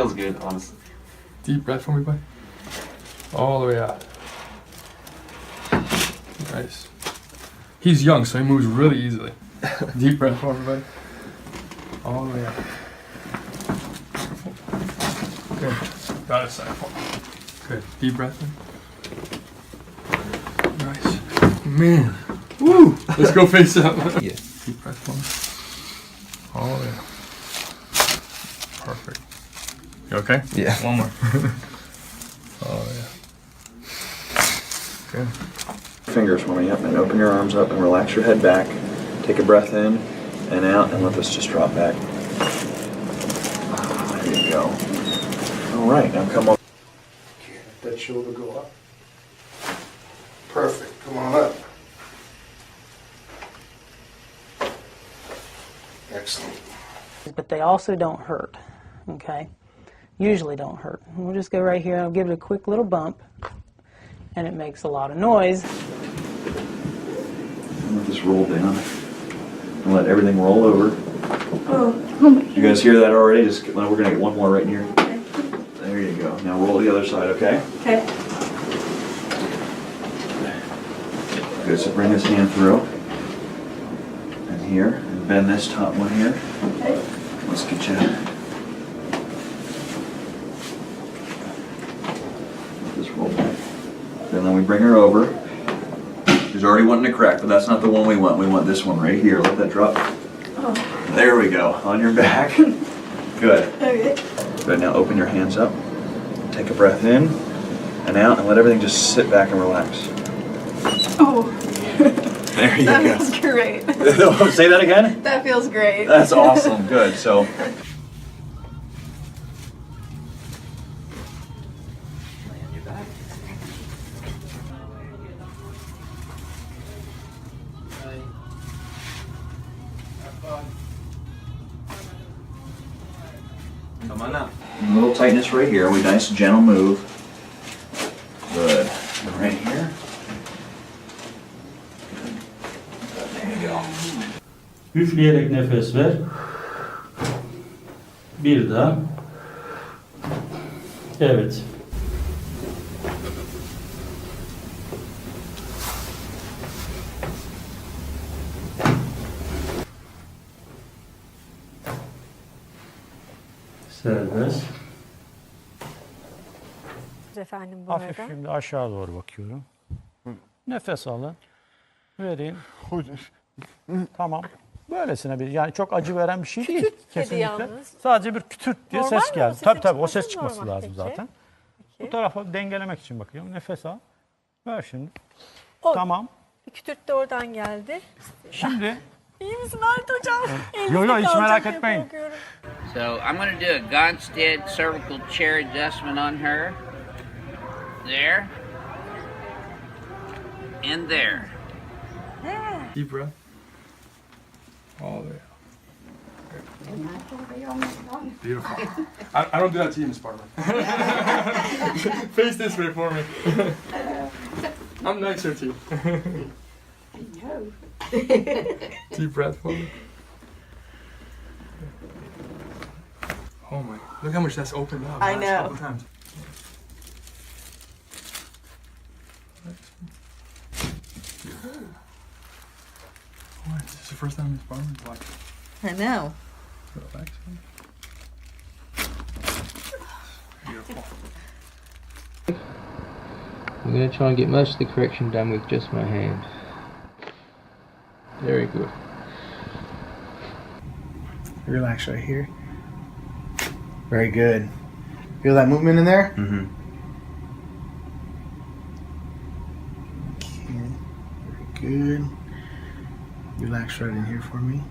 feels good, honestly. Deep breath for me, bud. All the way out. Nice. He's young, so he moves really easily. Deep breath for me, bud. All the way out. Good. Got it, side for me. Good. Deep breath in. Nice. Man. Woo! Let's go face up. Yeah. Deep breath for me. All the way out. Perfect. You okay? Yeah. One more. Oh, yeah. Good. Fingers for me, yep, and open your arms up and relax your head back. Take a breath in and out and let this just drop back. There you go. All right, now come on. Okay, let that shoulder go up. Perfect, come on up. Excellent. But they also don't hurt, okay? Usually don't hurt. We'll just go right here, I'll give it a quick little bump, and it makes a lot of noise. Let this roll down and let everything roll over. Oh my God. You guys hear that already? Just we're gonna get one more right in here. There you go. Now roll to the other side, okay? Okay. Good, so bring this hand through. And here, and bend this top one here. Okay. Let's get you. Let this roll back. And then we bring her over. She's already wanting to crack, but that's not the one we want. We want this one right here. Let that drop. Oh. There we go. On your back. Good. Okay. Good. Now open your hands up. Take a breath in and out, and let everything just sit back and relax. Oh. There you That go. feels great. Say that again? That feels great. That's awesome. Good. So. Come on up. A little tightness right here. We nice gentle move. Good. And right here. There you go. Üfleyerek nefes ver. Bir daha. Evet. Serbest. Efendim bu Hafif arada. şimdi aşağı doğru bakıyorum. Nefes alın. Verin. Tamam. Böylesine bir, yani çok acı veren bir şey değil. Kesinlikle. yalnız. Sadece bir kütürt diye Normal ses mi? geldi. O Tabii sesin tabii o çıkması ses çıkması normal. lazım Peki. zaten. Peki. Bu tarafa dengelemek için bakıyorum. Nefes al. Ver şimdi. O, Tamam. bir kütürt de oradan geldi. Şimdi. İyi misin Art hocam? Yo yo hiç Kalacak merak diye etmeyin. korkuyorum. So I'm going to do a Gonstead cervical chair adjustment on her. There. And there. Deep breath. All the way out. Beautiful. I don't do that to you, Miss Barber. Face this way for me. I'm nicer to you. Deep breath for me. Oh my, look how much that's opened up. I last know. couple times. Oh, this is the first time Miss Barber's watching. I know. Relax. Beautiful. I'm going to try and get most of the correction done with just my hand. Very good. Relax right here. Very good. Feel that movement in there? Mm-hmm. Okay. Very good. Relax right in here for me.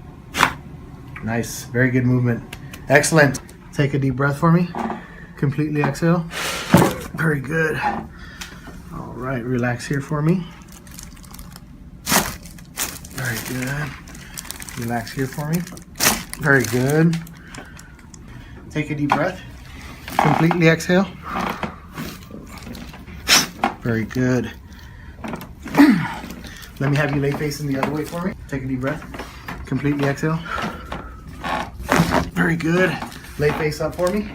Nice. Very good movement. Excellent. Take a deep breath for me. Completely exhale. Very good. All right. Relax here for me. Very good. Relax here for me. Very good. Take a deep breath. Completely exhale. Very good. Let me have you lay facing the other way for me. Take a deep breath. Completely exhale. Very good. Lay face up for me.